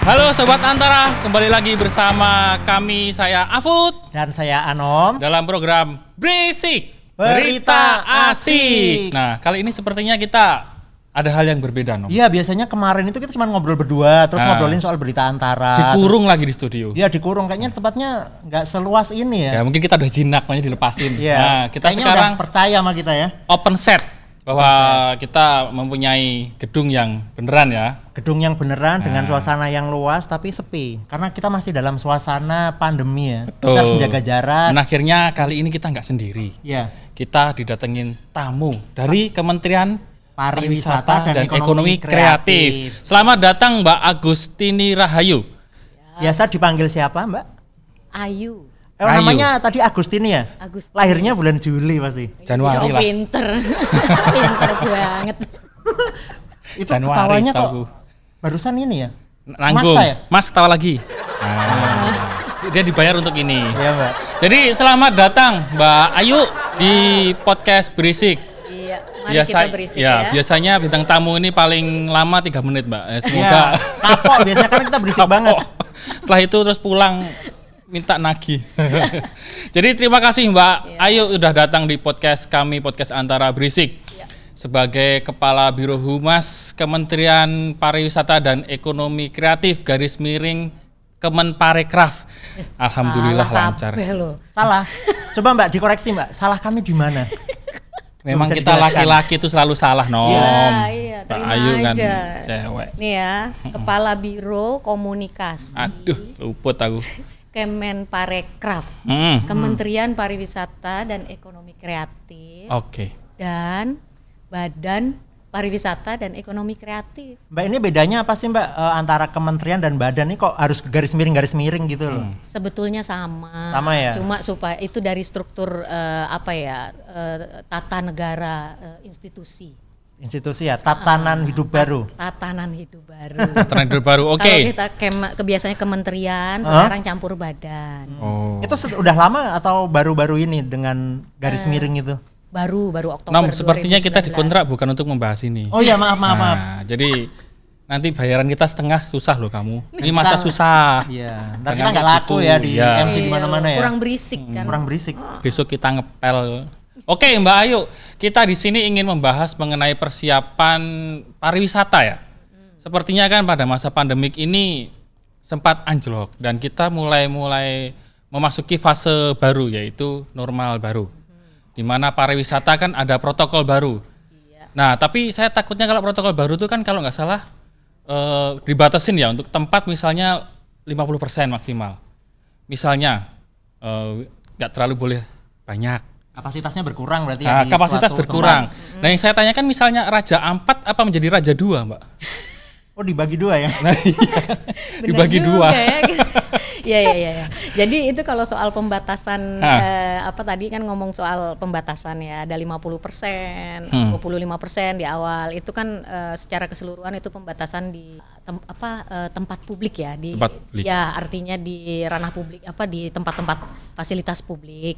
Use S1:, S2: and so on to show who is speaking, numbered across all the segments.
S1: Halo Sobat Antara, kembali lagi bersama kami, saya Afud
S2: dan saya Anom
S1: dalam program Berisik
S2: Berita Asik.
S1: Nah, kali ini sepertinya kita ada hal yang berbeda, Nom.
S2: Iya, biasanya kemarin itu kita cuma ngobrol berdua, terus ngobrolin soal berita antara.
S1: Dikurung lagi di studio.
S2: Iya, dikurung. Kayaknya tempatnya nggak seluas ini ya.
S1: Ya, mungkin kita udah jinak, makanya dilepasin.
S2: Iya.
S1: Nah, kita
S2: kayaknya
S1: sekarang
S2: udah percaya sama kita ya.
S1: open set bahwa kita mempunyai gedung yang beneran ya.
S2: Gedung yang beneran dengan suasana yang luas tapi sepi. Karena kita masih dalam suasana pandemi ya.
S1: Betul.
S2: Kita harus menjaga jarak.
S1: Dan akhirnya kali ini kita nggak sendiri.
S2: Iya.
S1: Kita didatengin tamu dari Kementerian
S2: Pariwisata dan Ekonomi
S1: Kreatif. Selamat datang Mbak Agustini Rahayu.
S2: Biasa dipanggil siapa, Mbak?
S3: Ayu.
S1: Ayu.
S2: Namanya tadi Agustini ya?
S3: Agustini.
S2: Lahirnya bulan Juli pasti.
S1: Januari lah.
S3: Pinter. Pinter banget.
S2: Itu
S1: Januari,
S2: ketawanya kok
S1: setahu.
S2: barusan ini ya?
S1: Nanggung.
S2: Maksa ya?
S1: Mas ketawa lagi. Dia dibayar untuk ini.
S2: Iya, Mbak.
S1: Jadi selamat datang Mbak Ayu di podcast Berisik.
S3: Iya, mari kita berisik ya.
S1: Biasanya bintang tamu ini paling lama 3 menit, Mbak. Semoga
S2: Iya, kapok biasanya kan kita berisik banget.
S1: Setelah itu terus pulang minta nagih. Jadi terima kasih Mbak Ayu udah datang di podcast kami, podcast Antara Berisik. Sebagai Kepala Biro Humas Kementerian Pariwisata dan Ekonomi Kreatif Kemenparekraf. Alhamdulillah lancar.
S2: Salah. Coba Mbak dikoreksi Mbak, salah kami di mana?
S1: Memang
S2: Bisa
S1: kita
S2: dijelaskan.
S1: laki-laki itu selalu salah, Nom.
S3: Iya,
S1: Mbak
S3: terima
S1: Ayu kan
S3: aja.
S1: cewek.
S3: Nih ya, Kepala Biro Komunikasi
S1: Aduh, luput aku.
S3: Kemenparekraf, Kementerian Pariwisata dan Ekonomi Kreatif
S1: Oke.
S3: dan Badan Pariwisata dan Ekonomi Kreatif.
S2: Mbak ini bedanya apa sih Mbak antara kementerian dan badan ini kok harus garis miring gitu loh?
S3: Sebetulnya sama.
S2: Sama ya?
S3: Cuma supaya itu dari struktur tata negara institusi.
S2: Institusi ya, tatanan hidup baru.
S3: Tatanan hidup baru.
S1: Tatanan hidup baru. Oke.
S3: Kalau kita kebiasaannya kementerian, sekarang campur badan.
S1: Oh.
S2: Itu udah lama atau baru-baru ini dengan garis miring itu?
S3: Baru Oktober.
S1: Nom, sepertinya kita
S3: 2019.
S1: dikontrak bukan untuk membahas ini.
S2: Oh ya maaf.
S1: Nah, jadi nanti bayaran kita setengah susah loh kamu. Ini masa
S2: Kita-
S1: susah.
S2: Iya, ntar
S1: Jangan
S2: kita nggak
S1: kayak
S2: laku
S1: gitu.
S2: ya di
S1: Iya.
S2: MC di mana-mana ya.
S3: Kurang berisik kan.
S2: Kurang berisik.
S1: Besok kita ngepel. Oke Mbak Ayu, kita di sini ingin membahas mengenai persiapan pariwisata ya. Sepertinya kan pada masa pandemik ini sempat anjlok dan kita mulai memasuki fase baru yaitu normal baru. Di mana pariwisata kan ada protokol baru. Nah, tapi saya takutnya kalau protokol baru itu kan kalau nggak salah dibatasin ya untuk tempat misalnya 50% maksimal. Misalnya nggak terlalu boleh banyak.
S2: Kapasitasnya berkurang berarti
S1: Nah,
S2: ya di
S1: kapasitas
S2: suatu
S1: berkurang.
S2: tempat.
S1: Nah, yang saya tanyakan misalnya Raja Ampat apa menjadi Raja 2, Mbak?
S2: Oh dibagi dua ya?
S1: Nah, iya.
S3: Benar
S1: Dibagi
S3: juga
S1: 2.
S3: ya. Iya. Jadi itu kalau soal pembatasan tadi kan ngomong soal pembatasan ya, ada 50%, 25% di awal. Itu kan secara keseluruhan itu pembatasan di tempat publik ya, di
S1: Tempat publik.
S3: ya artinya di ranah publik di tempat-tempat fasilitas publik.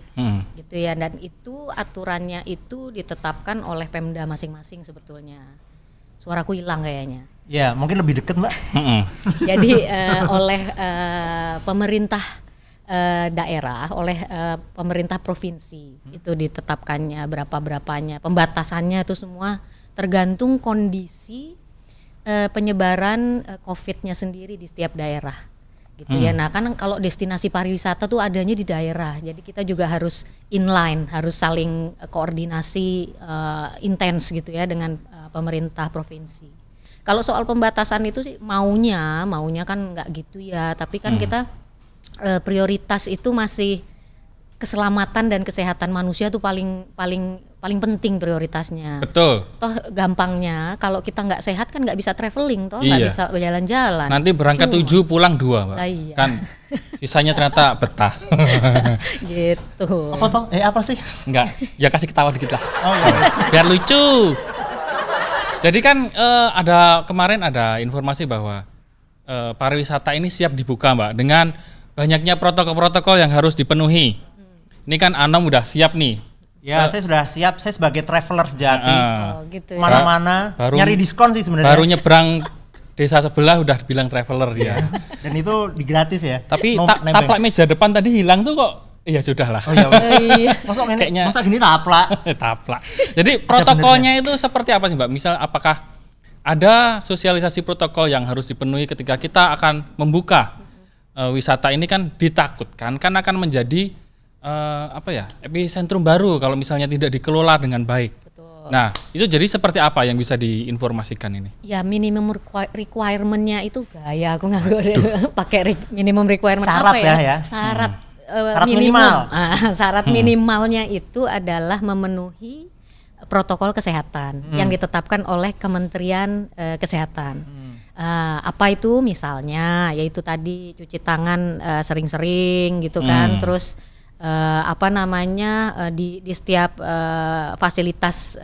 S3: Gitu ya, dan itu aturannya itu ditetapkan oleh Pemda masing-masing sebetulnya. Suaraku hilang kayaknya.
S2: Ya mungkin lebih deket Mbak.
S3: Jadi oleh pemerintah daerah, oleh pemerintah provinsi itu ditetapkannya berapanya, pembatasannya itu semua tergantung kondisi penyebaran COVID-nya sendiri di setiap daerah, gitu ya. Nah kan kalau destinasi pariwisata tuh adanya di daerah, jadi kita juga harus inline, harus saling koordinasi intens gitu ya dengan pemerintah provinsi. Kalau soal pembatasan itu sih maunya kan nggak gitu ya, tapi kan kita prioritas itu masih keselamatan dan kesehatan manusia tuh paling penting prioritasnya.
S1: Betul.
S3: Toh gampangnya kalau kita nggak sehat kan nggak bisa traveling, toh
S1: Iya.
S3: nggak bisa jalan-jalan.
S1: Nanti berangkat 7 pulang 2, Mbak.
S3: Lah iya.
S1: Kan sisanya ternyata betah.
S3: Gitu.
S2: Apa toh? Apa sih?
S1: Enggak, ya kasih ketawa dikit lah.
S2: Oh ya.
S1: Biar lucu. Jadi kan kemarin ada informasi bahwa pariwisata ini siap dibuka, Mbak, dengan banyaknya protokol-protokol yang harus dipenuhi. Ini kan Anom udah siap nih.
S2: Ya saya sudah siap, saya sebagai traveler sejati.
S3: Oh gitu ya.
S2: Mana-mana
S1: Baru-
S2: nyari diskon sih sebenarnya.
S1: Baru nyebrang desa sebelah udah bilang traveler dia.
S2: Dan itu gratis ya.
S1: Tapi
S2: Nebeng.
S1: taplak meja depan tadi hilang tuh kok. Iya sudahlah.
S2: Oh iya.
S3: Iya.
S2: Masa gini taplak.
S1: Taplak. Jadi protokolnya itu seperti apa sih Mbak? Misal apakah ada sosialisasi protokol yang harus dipenuhi ketika kita akan membuka wisata ini? Kan ditakutkan kan akan menjadi epicentrum baru kalau misalnya tidak dikelola dengan baik.
S3: Betul.
S1: Nah, itu jadi seperti apa yang bisa diinformasikan ini?
S3: Ya minimum requirement-nya itu gaya aku nggak pakai minimum requirement
S2: Syarat
S3: apa ya?
S2: ya.
S3: Syarat
S2: Syarat
S3: minimum.
S2: minimal.
S3: Syarat minimalnya itu adalah memenuhi protokol kesehatan yang ditetapkan oleh Kementerian Kesehatan. Apa itu misalnya? Yaitu tadi cuci tangan sering-sering gitu kan. Terus di setiap fasilitas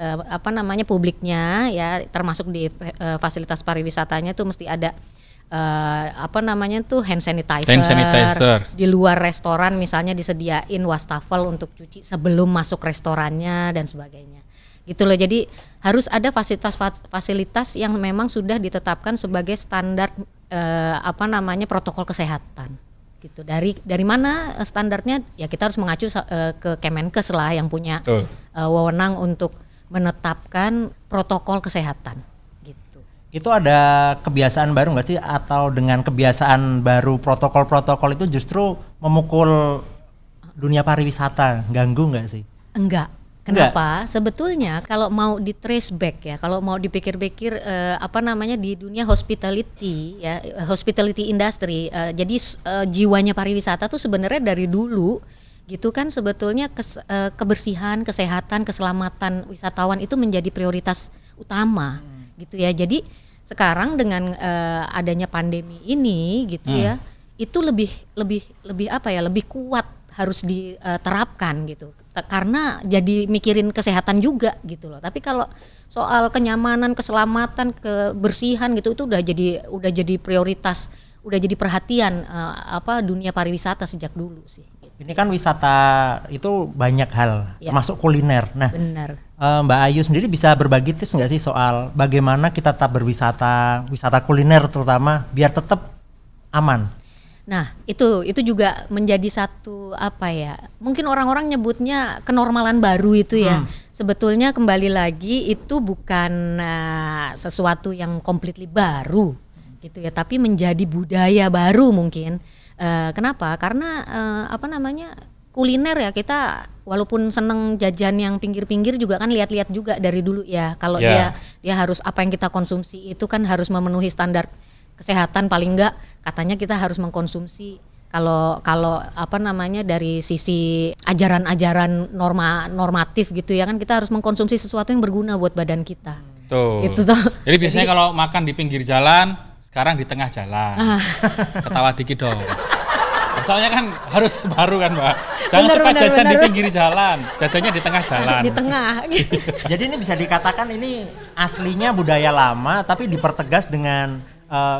S3: publiknya ya, termasuk di fasilitas pariwisatanya tuh mesti ada hand sanitizer. Di luar restoran misalnya disediain wastafel untuk cuci sebelum masuk restorannya dan sebagainya. Gitu loh. Jadi harus ada fasilitas yang memang sudah ditetapkan sebagai standar protokol kesehatan. Gitu. Dari mana standarnya? Ya kita harus mengacu ke Kemenkes lah yang punya wewenang untuk menetapkan protokol kesehatan.
S2: Itu ada kebiasaan baru nggak sih, atau dengan kebiasaan baru protokol-protokol itu justru memukul dunia pariwisata, ganggu nggak sih?
S3: Enggak. Kenapa? Sebetulnya kalau mau di trace back ya, kalau mau dipikir-pikir di dunia hospitality ya, hospitality industry, jadi jiwanya pariwisata tuh sebenarnya dari dulu gitu kan, sebetulnya kebersihan, kesehatan, keselamatan wisatawan itu menjadi prioritas utama gitu ya. Jadi sekarang dengan adanya pandemi ini gitu ya, itu lebih kuat harus diterapkan gitu. Karena jadi mikirin kesehatan juga gitu loh. Tapi kalau soal kenyamanan, keselamatan, kebersihan gitu itu udah jadi prioritas, udah jadi perhatian dunia pariwisata sejak dulu sih.
S2: Ini kan wisata itu banyak hal, termasuk kuliner. Nah,
S3: benar.
S2: Mbak Ayu sendiri bisa berbagi tips nggak sih soal bagaimana kita tetap wisata kuliner terutama biar tetap aman?
S3: Nah, itu juga menjadi satu mungkin orang-orang nyebutnya kenormalan baru itu ya. Sebetulnya kembali lagi itu bukan sesuatu yang completely baru gitu ya, tapi menjadi budaya baru mungkin. Kenapa? Karena kuliner ya, kita walaupun seneng jajan yang pinggir-pinggir juga kan lihat-lihat juga dari dulu ya. Kalau dia harus apa yang kita konsumsi itu kan harus memenuhi standar kesehatan, paling enggak katanya kita harus mengkonsumsi kalau dari sisi ajaran-ajaran normatif gitu ya kan, kita harus mengkonsumsi sesuatu yang berguna buat badan kita.
S1: Tuh.
S3: Gitu tuh.
S1: Jadi biasanya kalau makan di pinggir jalan, sekarang di tengah jalan. Ketawa dikit dong. Soalnya kan harus baru kan Mbak. Jangan suka jajan di pinggir jalan, jajannya di tengah jalan.
S3: Di tengah.
S2: Jadi ini bisa dikatakan ini aslinya budaya lama, tapi dipertegas dengan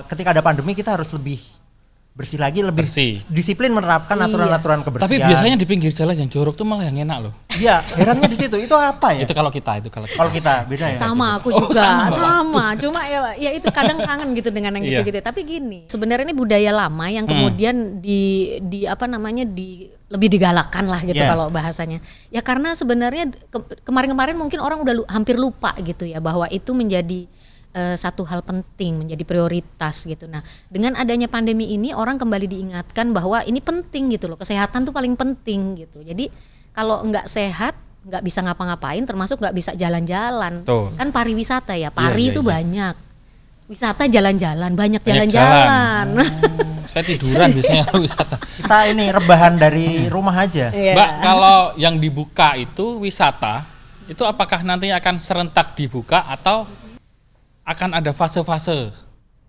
S2: ketika ada pandemi kita harus lebih bersih lagi, lebih disiplin menerapkan aturan-aturan kebersihan.
S1: Tapi biasanya di pinggir jalan yang jorok tuh malah yang enak loh.
S2: Iya, herannya di situ. Itu apa ya?
S1: Itu kalau kita.
S2: Kalau kita beda ya.
S3: Sama aku juga. Sama. Cuma ya itu kadang kangen gitu dengan yang gitu-gitu. Tapi gini, sebenarnya ini budaya lama yang kemudian lebih digalakkan lah gitu kalau bahasanya. Ya karena sebenarnya kemarin-kemarin mungkin orang udah hampir lupa gitu ya bahwa itu menjadi satu hal penting, menjadi prioritas gitu. Nah, dengan adanya pandemi ini orang kembali diingatkan bahwa ini penting gitu loh, kesehatan tuh paling penting gitu. Jadi kalau nggak sehat nggak bisa ngapa-ngapain, termasuk nggak bisa jalan-jalan. Kan pariwisata ya, itu banyak. Wisata jalan-jalan, banyak jalan-jalan.
S1: Saya tiduran biasanya wisata.
S2: Kita ini rebahan dari rumah aja.
S1: Mbak, kalau yang dibuka itu wisata, itu apakah nantinya akan serentak dibuka atau akan ada fase-fase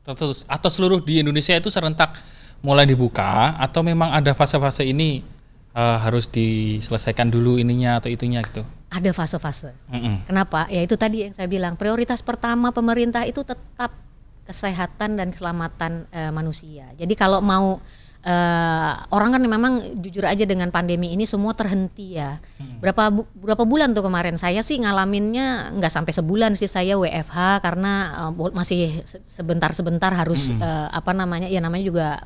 S1: terus, atau seluruh di Indonesia itu serentak mulai dibuka, atau memang ada fase-fase ini harus diselesaikan dulu ininya atau itunya gitu?
S3: Ada fase-fase. Kenapa? Ya itu tadi yang saya bilang, prioritas pertama pemerintah itu tetap kesehatan dan keselamatan manusia. Jadi kalau mau orang kan memang jujur aja dengan pandemi ini semua terhenti ya. Berapa bulan tuh kemarin saya sih ngalaminnya nggak sampai sebulan sih, saya WFH karena masih sebentar-sebentar harus namanya juga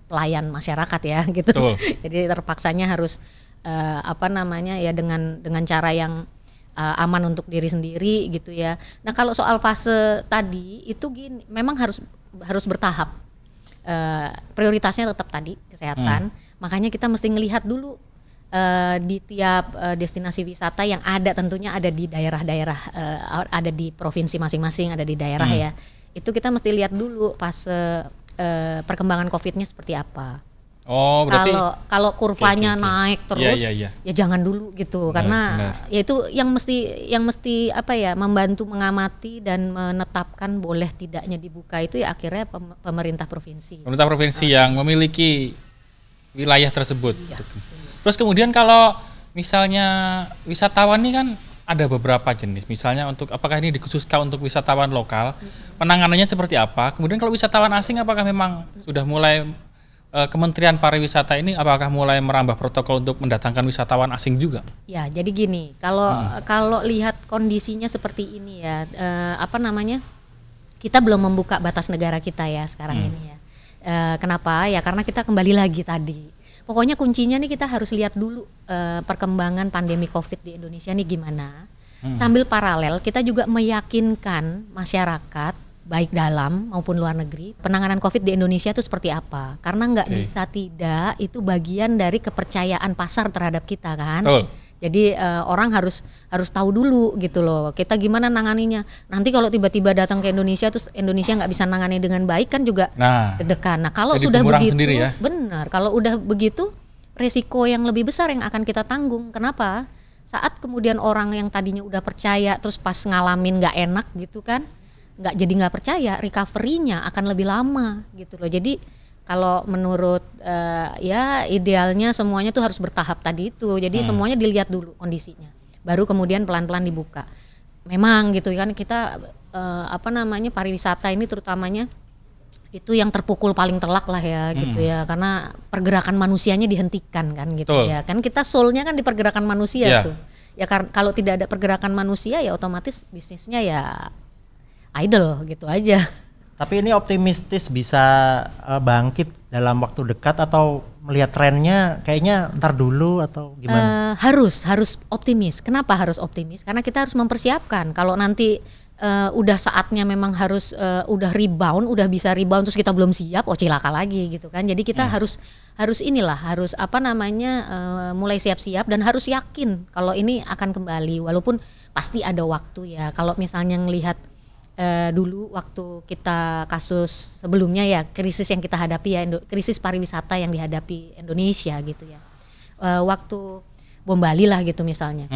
S3: pelayan masyarakat ya gitu. Jadi terpaksanya harus ya dengan cara yang aman untuk diri sendiri gitu ya. Nah kalau soal fase tadi itu gini, memang harus bertahap. Prioritasnya tetap tadi kesehatan. Makanya kita mesti ngelihat dulu di tiap destinasi wisata yang ada, tentunya ada di daerah-daerah, ada di provinsi masing-masing, ada di daerah ya. Itu kita mesti lihat dulu fase perkembangan COVID-nya seperti apa.
S1: Oh, berarti
S3: kalau kurvanya naik terus,
S1: ya
S3: jangan dulu gitu, karena ya itu yang mesti membantu mengamati dan menetapkan boleh tidaknya dibuka itu ya akhirnya pemerintah provinsi.
S1: Pemerintah provinsi yang memiliki wilayah tersebut. Terus kemudian kalau misalnya wisatawan ini kan ada beberapa jenis, misalnya untuk apakah ini dikhususkan untuk wisatawan lokal, penanganannya seperti apa? Kemudian kalau wisatawan asing apakah memang sudah mulai Kementerian Pariwisata ini apakah mulai merambah protokol untuk mendatangkan wisatawan asing juga? Ya,
S3: jadi gini, kalau lihat kondisinya seperti ini ya, kita belum membuka batas negara kita ya sekarang ini ya. Kenapa? Ya karena kita kembali lagi tadi. Pokoknya kuncinya nih kita harus lihat dulu perkembangan pandemi COVID di Indonesia nih gimana. Sambil paralel kita juga meyakinkan masyarakat baik dalam maupun luar negeri, penanganan COVID di Indonesia itu seperti apa? Karena nggak bisa tidak, itu bagian dari kepercayaan pasar terhadap kita kan. Jadi orang harus tahu dulu gitu loh, kita gimana nanganinya. Nanti kalau tiba-tiba datang ke Indonesia terus Indonesia nggak bisa nangani dengan baik kan juga deg-degan. Nah kalau sudah begitu, ya? Benar. Kalau udah begitu, resiko yang lebih besar yang akan kita tanggung. Kenapa? Saat kemudian orang yang tadinya udah percaya terus pas ngalamin nggak enak gitu kan, nggak percaya, recovery-nya akan lebih lama gitu loh. Jadi kalau menurut ya idealnya semuanya tuh harus bertahap tadi itu. Jadi semuanya dilihat dulu kondisinya, baru kemudian pelan-pelan dibuka. Memang gitu kan kita pariwisata ini terutamanya itu yang terpukul paling telak lah ya gitu ya, karena pergerakan manusianya dihentikan kan gitu ya. Kan kita soul-nya kan di pergerakan manusia tuh. Ya kalau tidak ada pergerakan manusia ya otomatis bisnisnya ya idle gitu aja.
S2: Tapi ini optimistis bisa bangkit dalam waktu dekat atau melihat trennya kayaknya ntar dulu atau gimana?
S3: Harus optimis. Kenapa harus optimis? Karena kita harus mempersiapkan. Kalau nanti udah saatnya memang harus udah bisa rebound terus kita belum siap, cilaka lagi gitu kan. Jadi kita harus mulai siap-siap dan harus yakin kalau ini akan kembali, walaupun pasti ada waktu ya. Kalau misalnya ngelihat dulu waktu kita kasus sebelumnya ya, krisis yang kita hadapi ya, krisis pariwisata yang dihadapi Indonesia gitu ya, waktu bom Bali lah gitu misalnya,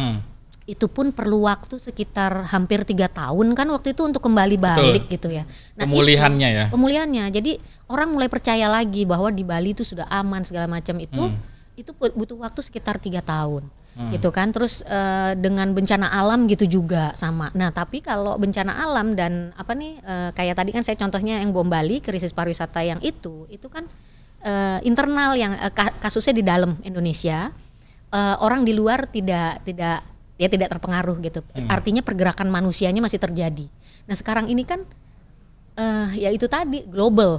S3: itu pun perlu waktu sekitar hampir 3 tahun kan waktu itu untuk kembali balik gitu ya. Nah, pemulihannya jadi orang mulai percaya lagi bahwa di Bali itu sudah aman segala macam itu butuh waktu sekitar 3 tahun. Gitu kan. Terus dengan bencana alam gitu juga sama. Nah tapi kalau bencana alam dan kayak tadi kan saya contohnya yang bom Bali, krisis pariwisata yang itu kan internal yang kasusnya di dalam Indonesia, orang di luar tidak terpengaruh gitu. Artinya pergerakan manusianya masih terjadi. Nah sekarang ini kan ya itu tadi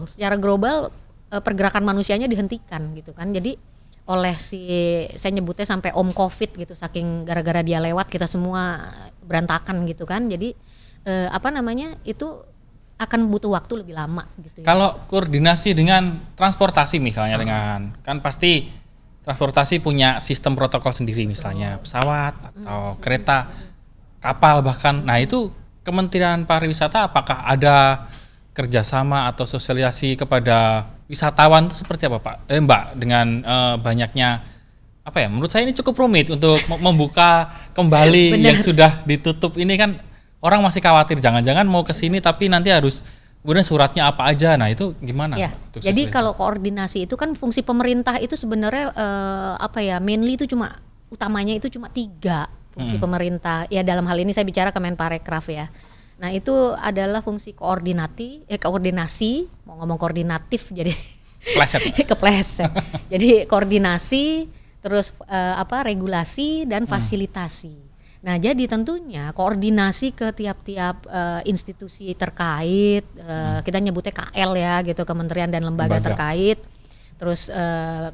S3: secara global pergerakan manusianya dihentikan gitu kan. Jadi saya nyebutnya sampai Om Covid gitu, saking gara-gara dia lewat kita semua berantakan gitu kan. Jadi itu akan butuh waktu lebih lama gitu ya.
S1: Kalau koordinasi dengan transportasi misalnya dengan kan pasti transportasi punya sistem protokol sendiri, misalnya pesawat atau kereta, kapal bahkan. Nah itu Kementerian Pariwisata apakah ada kerjasama atau sosialisasi kepada wisatawan itu seperti apa Pak? Mbak, dengan banyaknya menurut saya ini cukup rumit untuk membuka kembali yang sudah ditutup ini kan, orang masih khawatir jangan-jangan mau ke sini tapi nanti harus kemudian suratnya apa aja. Nah itu gimana?
S3: Ya, jadi kalau koordinasi itu kan fungsi pemerintah itu sebenarnya mainly itu utamanya itu cuma 3 fungsi pemerintah. Ya dalam hal ini saya bicara Kemenparekraf ya. Nah itu adalah fungsi koordinasi, mau ngomong koordinatif jadi Kepleset. Jadi koordinasi, terus regulasi dan fasilitasi. Nah, jadi tentunya koordinasi ke tiap-tiap institusi terkait, kita nyebutnya KL ya gitu, kementerian dan lembaga terkait. Terus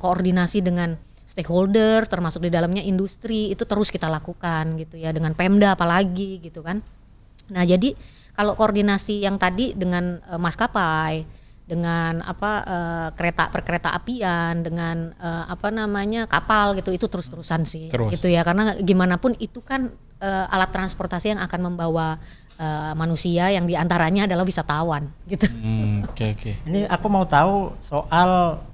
S3: koordinasi dengan stakeholder, termasuk di dalamnya industri, itu terus kita lakukan gitu ya, dengan Pemda apalagi gitu kan. Nah, jadi kalau koordinasi yang tadi dengan maskapai, dengan kereta perkereta apian, dengan kapal gitu, itu terus-terusan sih gitu ya, karena gimana pun itu kan alat transportasi yang akan membawa manusia yang diantaranya adalah wisatawan gitu.
S2: Okay. Ini aku mau tahu soal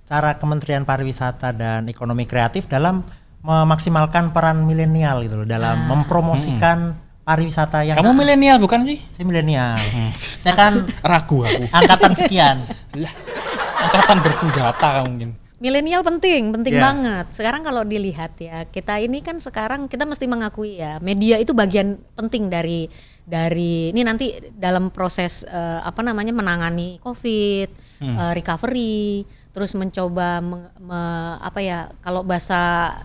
S2: cara Kementerian Pariwisata dan Ekonomi Kreatif dalam memaksimalkan peran milenial gitu loh, dalam mempromosikan pariwisata yang...
S1: Kamu milenial bukan sih?
S2: Saya milenial. Saya kan
S1: ragu aku.
S2: Angkatan sekian.
S1: Lah, angkatan bersenjata mungkin.
S3: Milenial penting banget. Sekarang kalau dilihat ya, kita ini kan sekarang kita mesti mengakui ya, media itu bagian penting dari ini nanti dalam proses menangani COVID, recovery, terus mencoba kalau bahasa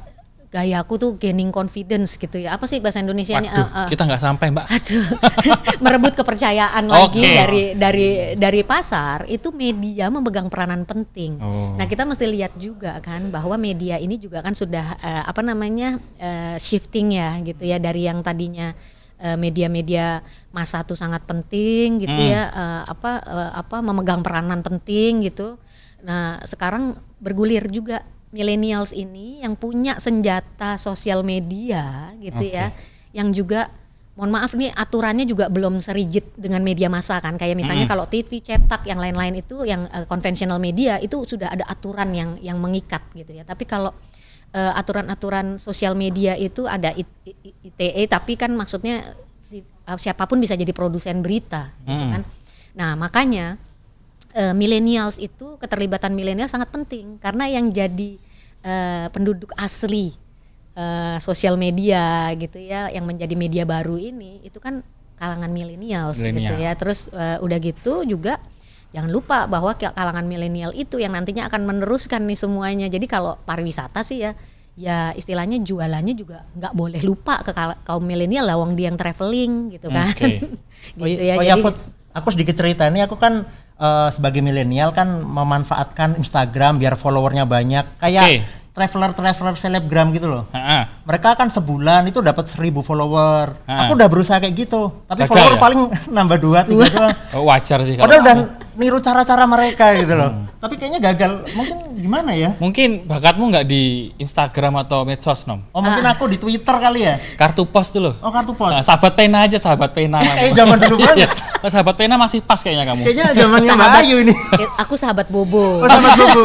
S3: gayaku tuh gaining confidence gitu ya. Apa sih bahasa Indonesianya?
S1: Kita nggak sampai, Mbak.
S3: Merebut kepercayaan lagi dari pasar, itu media memegang peranan penting. Nah, kita mesti lihat juga kan bahwa media ini juga kan sudah shifting ya gitu ya, dari yang tadinya media-media massa tuh sangat penting gitu ya, memegang peranan penting gitu. Nah, sekarang bergulir juga millennials ini yang punya senjata sosial media gitu ya, yang juga mohon maaf nih aturannya juga belum serigid dengan media massa kan, kayak misalnya kalau TV cetak yang lain-lain itu yang konvensional media itu sudah ada aturan yang mengikat gitu ya. Tapi kalau aturan-aturan sosial media itu ada ITE, tapi kan maksudnya siapapun bisa jadi produsen berita gitu kan. Nah, makanya millennials itu, keterlibatan milenial sangat penting karena yang jadi penduduk asli sosial media gitu ya, yang menjadi media baru ini itu kan kalangan millennials gitu ya. Terus udah gitu juga jangan lupa bahwa kalangan milenial itu yang nantinya akan meneruskan nih semuanya. Jadi kalau pariwisata sih ya istilahnya jualannya juga nggak boleh lupa ke kaum milenial lah, wong dia yang traveling gitu kan. Gitu ya.
S2: Jadi aku sedikit cerita nih, aku kan sebagai milenial kan memanfaatkan Instagram biar followernya banyak, kayak traveler selebgram gitu loh. Mereka kan sebulan itu dapat 1.000 follower. Aku udah berusaha kayak gitu, tapi follower paling nambah 2-3 doang.
S1: Wajar sih kalau.
S2: Padahal udah niru cara-cara mereka gitu loh. Tapi kayaknya gagal. Mungkin gimana ya?
S1: Mungkin bakatmu nggak di Instagram atau medsos, Nom?
S2: Oh, mungkin aku di Twitter kali ya.
S1: Kartu pos tuh loh.
S2: Oh, kartu pos.
S1: Nah, sahabat pena aja, sahabat pena.
S2: Kayak zaman dulu banget.
S1: Sahabat pena masih pas kayaknya kamu.
S2: Kayaknya zamannya Mbak Ayu ini.
S3: Aku sahabat Bobo.
S2: Oh, sahabat Bobo.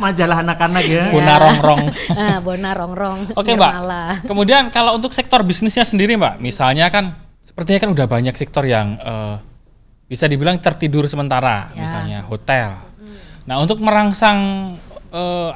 S2: Majalah anak-anak ya.
S1: Bona rongrong.
S3: Bona rongrong.
S1: Oke, Mbak. Kemudian kalau untuk sektor bisnisnya sendiri, Mbak, misalnya kan sepertinya kan udah banyak sektor yang bisa dibilang tertidur sementara, misalnya hotel. Nah, untuk merangsang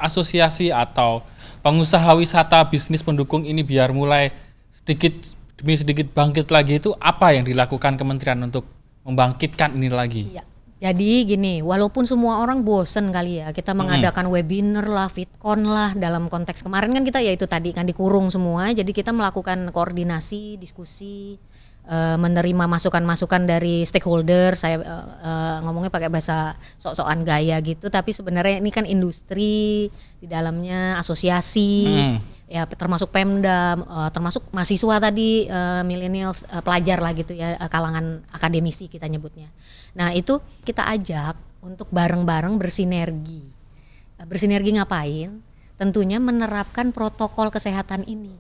S1: asosiasi atau pengusaha wisata bisnis pendukung ini biar mulai sedikit demi sedikit bangkit lagi, itu apa yang dilakukan kementerian untuk membangkitkan ini lagi?
S3: Ya. Jadi gini, walaupun semua orang bosen kali ya, kita mengadakan webinar lah, VidCon lah, dalam konteks kemarin kan kita ya itu tadi kan dikurung semua, jadi kita melakukan koordinasi, diskusi, menerima masukan-masukan dari stakeholder. Saya ngomongnya pakai bahasa sok-sokan gaya gitu, tapi sebenarnya ini kan industri, di dalamnya asosiasi, ya termasuk Pemda, termasuk mahasiswa tadi, millennials, pelajar lah gitu ya, kalangan akademisi kita nyebutnya. Nah, itu kita ajak untuk bareng-bareng bersinergi. Bersinergi ngapain? Tentunya menerapkan protokol kesehatan ini.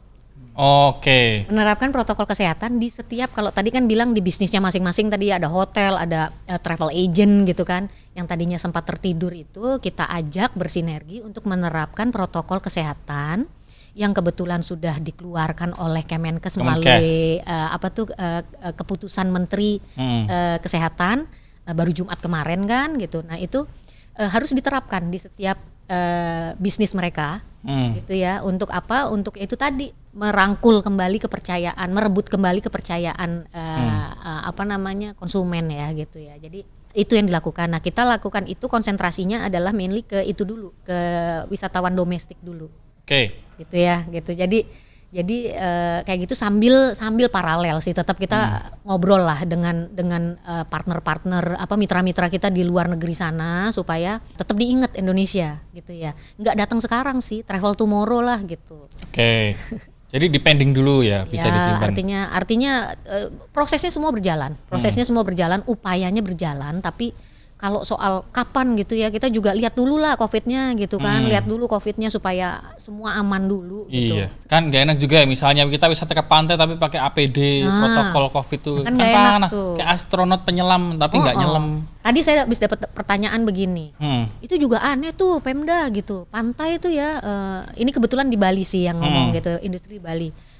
S1: Oke.
S3: Menerapkan protokol kesehatan di setiap, kalau tadi kan bilang di bisnisnya masing-masing, tadi ada hotel, ada travel agent gitu kan, yang tadinya sempat tertidur itu kita ajak bersinergi untuk menerapkan protokol kesehatan yang kebetulan sudah dikeluarkan oleh Kemenkes melalui keputusan Menteri Kesehatan baru Jumat kemarin kan gitu. Nah, itu harus diterapkan di setiap bisnis mereka gitu ya. Untuk apa? Untuk itu tadi, merangkul kembali kepercayaan, merebut kembali kepercayaan konsumen ya gitu ya. Jadi Itu yang dilakukan. Nah, kita lakukan itu konsentrasinya adalah mainly ke itu dulu, ke wisatawan domestik dulu.
S1: Oke.
S3: Gitu ya, gitu. Jadi kayak gitu sambil paralel sih, tetap kita ngobrol lah dengan partner-partner mitra-mitra kita di luar negeri sana supaya tetap diingat Indonesia gitu ya. Nggak datang sekarang sih, travel tomorrow lah gitu.
S1: Oke. Jadi dipending dulu ya, bisa disimpan.
S3: Artinya prosesnya semua berjalan, upayanya berjalan, tapi kalau soal kapan gitu ya, kita juga lihat dulu lah COVID-nya gitu kan, lihat dulu COVID-nya supaya semua aman dulu gitu.
S1: Iya, kan gak enak juga ya, misalnya kita wisata ke pantai tapi pakai APD, protokol COVID itu
S3: kan gak enak tuh.
S1: Kayak astronot penyelam tapi nggak nyelam.
S3: Tadi saya habis dapat pertanyaan begini, itu juga aneh tuh Pemda gitu, pantai itu ya, ini kebetulan di Bali sih yang ngomong gitu, industri Bali.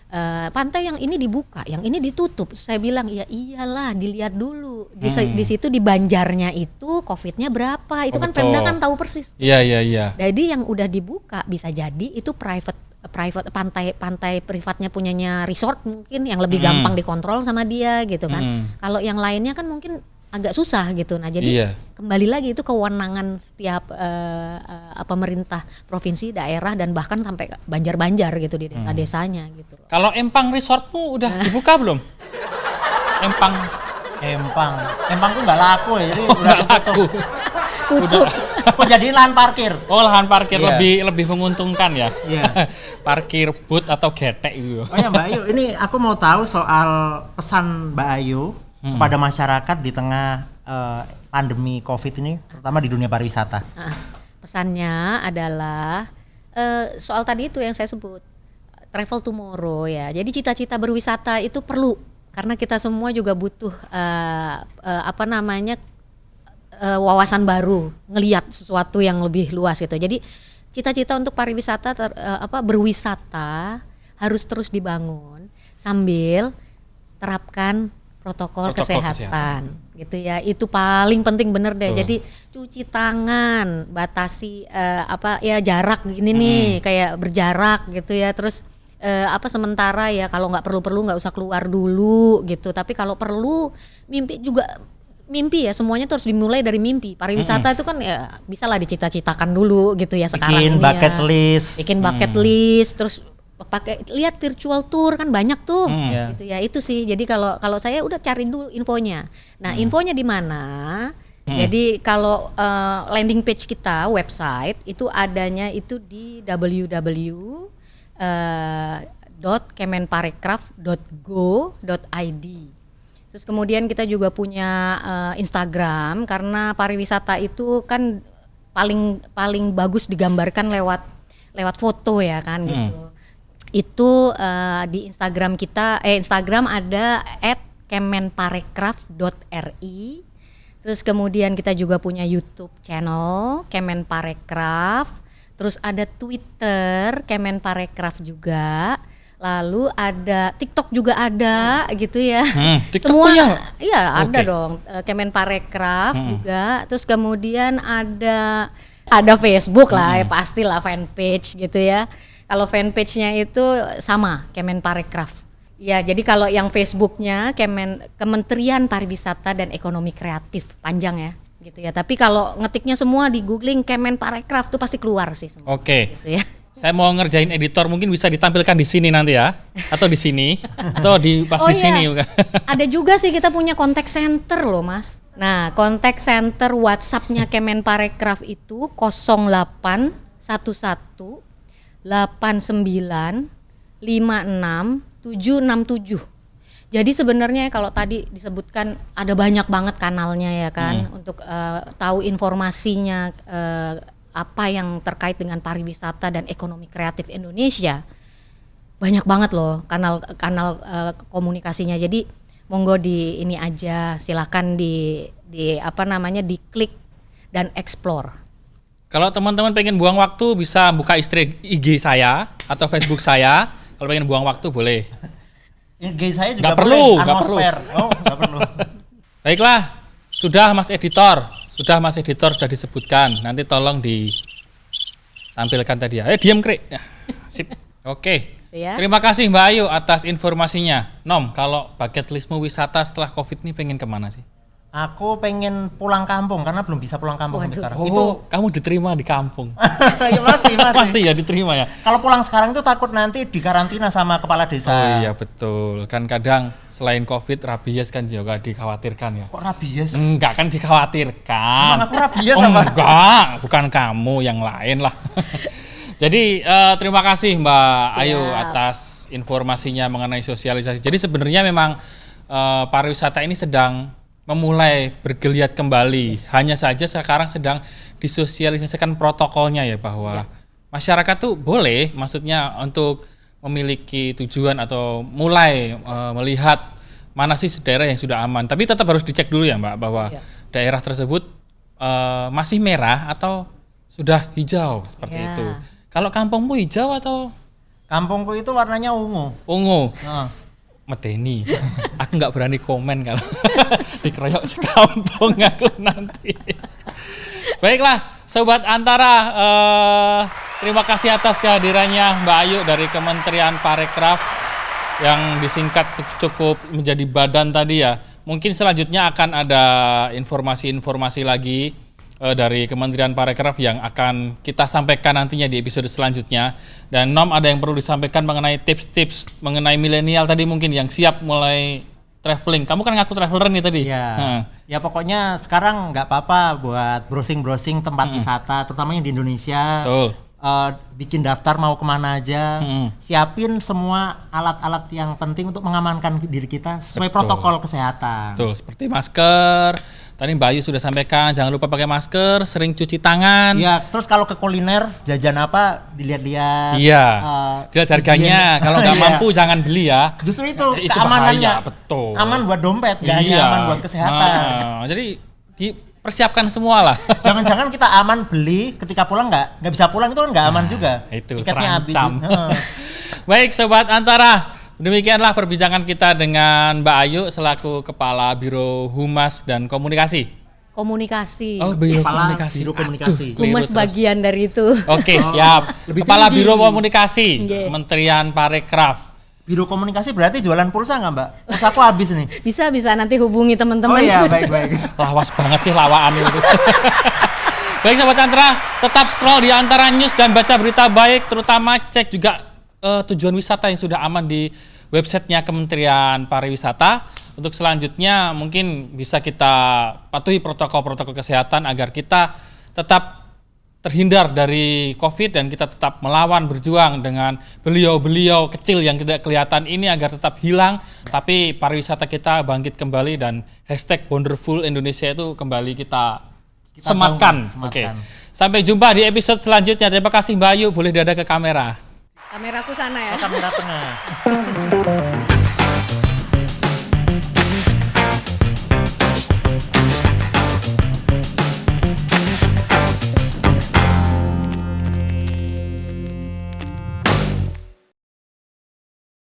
S3: Pantai yang ini dibuka, yang ini ditutup. Saya bilang ya iyalah, dilihat dulu di situ di Banjarnya itu COVID-nya berapa. Itu kan
S1: betul.
S3: Pemda kan tahu persis.
S1: Iya.
S3: Jadi yang udah dibuka bisa jadi itu private pantai privatnya punyanya resort mungkin yang lebih gampang dikontrol sama dia gitu kan. Kalau yang lainnya kan mungkin agak susah gitu. Nah, jadi kembali lagi itu kewenangan setiap pemerintah provinsi, daerah dan bahkan sampai Banjar-Banjar gitu di desa-desanya gitu.
S1: Kalau Empang Resortmu udah dibuka belum?
S2: Empang tuh nggak laku ya, jadi udah tutup.
S3: Tutup.
S2: Kok jadiin lahan parkir?
S1: Oh, lahan parkir lebih menguntungkan ya.
S2: Iya.
S1: Parkir booth atau getek gitu.
S2: Oh ya Mbak Ayu, ini aku mau tahu soal pesan Mbak Ayu kepada masyarakat di tengah pandemi COVID ini, terutama di dunia pariwisata.
S3: Pesannya adalah soal tadi itu yang saya sebut, travel tomorrow ya. Jadi cita-cita berwisata itu perlu, karena kita semua juga butuh wawasan baru, ngelihat sesuatu yang lebih luas gitu. Jadi cita-cita untuk pariwisata berwisata harus terus dibangun sambil terapkan protokol kesehatan gitu ya. Itu paling penting bener deh. Jadi cuci tangan, batasi jarak gini nih, kayak berjarak gitu ya. Terus sementara ya kalau nggak perlu nggak usah keluar dulu gitu. Tapi kalau perlu mimpi ya, semuanya terus dimulai dari mimpi. Pariwisata itu kan ya bisa lah dicita-citakan dulu gitu ya sekarang. Bikin bucket list, terus lihat virtual tour kan banyak tuh, gitu ya. Itu sih. Jadi kalau saya udah cari dulu infonya. Nah, infonya di mana? Jadi kalau landing page kita, website itu adanya itu di www.kemenparekraf.go.id. Terus kemudian kita juga punya Instagram, karena pariwisata itu kan paling bagus digambarkan lewat foto ya kan gitu. Itu di Instagram kita, Instagram ada @kemenparekraf.ri. Terus kemudian kita juga punya YouTube channel Kemenparekraf. Terus ada Twitter Kemenparekraf juga. Lalu ada TikTok juga ada gitu ya.
S1: TikTok
S3: semua
S1: punya?
S3: Iya, ada dong. Kemenparekraf juga. Terus kemudian ada Facebook lah, ya pastilah fanpage gitu ya. Kalau fanpage-nya itu sama, Kemenparekraf. Ya, jadi kalau yang Facebook-nya Kementerian Pariwisata dan Ekonomi Kreatif, panjang ya, gitu ya. Tapi kalau ngetiknya semua di googling Kemenparekraf tuh pasti keluar sih semua.
S1: Oke.
S3: Gitu ya.
S1: Saya mau ngerjain editor, mungkin bisa ditampilkan di sini nanti ya, atau di sini, atau di sini.
S3: Ada juga sih kita punya contact center loh, Mas. Nah, contact center WhatsApp-nya Kemenparekraf itu 0811 89 56 767. Jadi sebenarnya kalau tadi disebutkan ada banyak banget kanalnya ya kan, untuk tahu informasinya apa yang terkait dengan pariwisata dan ekonomi kreatif Indonesia. Banyak banget loh kanal komunikasinya. Jadi monggo di ini aja, silakan di diklik dan explore.
S1: Kalau teman-teman pengen buang waktu bisa buka IG saya atau Facebook saya. Kalau pengen buang waktu boleh.
S2: IG saya juga
S1: nggak perlu.
S2: Oh, nggak perlu.
S1: Baiklah, sudah Mas Editor sudah disebutkan. Nanti tolong ditampilkan tadi ya. Diam Krik. Sip. Oke.
S3: Ya.
S1: Terima kasih Mbak Ayu atas informasinya. Nom, kalau bucket listmu wisata setelah COVID ini pengen kemana sih?
S2: Aku pengen pulang kampung karena belum bisa pulang kampung sampai
S3: Waduh.
S2: sekarang.
S1: Oh,
S2: Itu
S1: kamu diterima di kampung.
S2: ya masih.
S1: Masih ya diterima ya.
S2: Kalau pulang sekarang tuh takut nanti dikarantina sama kepala desa.
S1: Oh iya betul. Kan kadang selain COVID, rabies kan juga dikhawatirkan ya.
S2: Kok rabies?
S1: Enggak kan dikhawatirkan.
S2: Emang aku rabies
S1: Oh,
S2: apa?
S1: enggak, bukan kamu, yang lain lah. Jadi terima kasih Mbak
S3: Siap.
S1: Ayu atas informasinya mengenai sosialisasi. Jadi sebenarnya memang pariwisata ini sedang memulai bergeliat kembali. Hanya saja sekarang sedang disosialisasikan protokolnya ya bahwa masyarakat tuh boleh, maksudnya untuk memiliki tujuan atau mulai melihat mana sih daerah yang sudah aman. Tapi tetap harus dicek dulu ya Mbak bahwa daerah tersebut masih merah atau sudah hijau seperti
S3: Ya.
S1: itu. Kalau kampungmu hijau atau
S2: Kampungku itu warnanya ungu.
S1: ungu?
S2: Heeh.
S1: Medeni. Aku nggak berani komen kalau dikeroyok sekampung aku nanti. Baiklah, Sobat Antara, terima kasih atas kehadirannya Mbak Ayu dari Kementerian Parekraf yang disingkat cukup menjadi badan tadi ya. Mungkin selanjutnya akan ada informasi-informasi lagi dari Kementerian Parekraf yang akan kita sampaikan nantinya di episode selanjutnya. Dan Nom, ada yang perlu disampaikan mengenai tips-tips mengenai milenial tadi mungkin yang siap mulai traveling. Kamu kan ngaku traveler nih tadi.
S2: Ya. Ya pokoknya sekarang nggak apa-apa buat browsing-browsing tempat wisata, terutamanya di Indonesia.
S1: Betul.
S2: Bikin daftar mau kemana aja, siapin semua alat-alat yang penting untuk mengamankan diri kita sesuai
S1: Betul.
S2: protokol kesehatan.
S1: Betul, seperti masker. Tadi Mbak Ayu sudah sampaikan, jangan lupa pakai masker, sering cuci tangan.
S2: Iya, terus kalau ke kuliner jajan apa dilihat-lihat.
S1: Iya.
S2: eh,
S1: Lihat harganya.
S2: higien.
S1: Kalau nggak
S2: Iya.
S1: mampu jangan beli ya.
S2: Justru itu
S1: Itu
S2: keamanannya.
S1: bahaya, betul.
S2: Aman buat dompet, nggak hanya
S1: Iya.
S2: aman buat kesehatan.
S1: Jadi dipersiapkan semua lah.
S2: Jangan-jangan kita aman beli, ketika pulang nggak bisa pulang, itu kan nggak aman juga.
S1: Itu
S2: Tiketnya habis.
S1: terancam.
S2: Heeh.
S1: Baik Sobat Antara, demikianlah perbincangan kita dengan Mbak Ayu selaku Kepala Biro Humas dan Komunikasi.
S3: Komunikasi.
S1: Oh, Biro
S2: Kepala
S1: Komunikasi.
S2: Biro Komunikasi.
S1: Aduh,
S3: Humas
S1: keliru terus.
S3: bagian dari itu.
S1: Oke, siap.
S2: lebih
S1: Kepala
S2: tinggi.
S1: Biro Komunikasi,
S3: Iya.
S1: Kementerian Parekraf.
S2: Biro komunikasi berarti jualan pulsa nggak Mbak? Pulsa aku habis nih.
S3: Bisa nanti hubungi teman-teman.
S2: Oh iya, baik-baik.
S1: Lawas banget sih lawaan itu. Baik Sobat Antara, tetap scroll di Antara News dan baca berita baik, terutama cek juga tujuan wisata yang sudah aman di websitenya Kementerian Pariwisata. Untuk selanjutnya mungkin bisa kita patuhi protokol-protokol kesehatan agar kita tetap terhindar dari COVID dan kita tetap melawan berjuang dengan beliau-beliau kecil yang tidak kelihatan ini agar tetap hilang, tapi pariwisata kita bangkit kembali dan hashtag Wonderful Indonesia itu kembali kita sematkan.
S2: bangun,
S1: Oke.
S2: sematkan.
S1: Sampai jumpa di episode selanjutnya. Terima kasih Mbak Ayu, boleh dada ke kamera.
S3: Kameraku sana ya.
S2: Kamera tengah.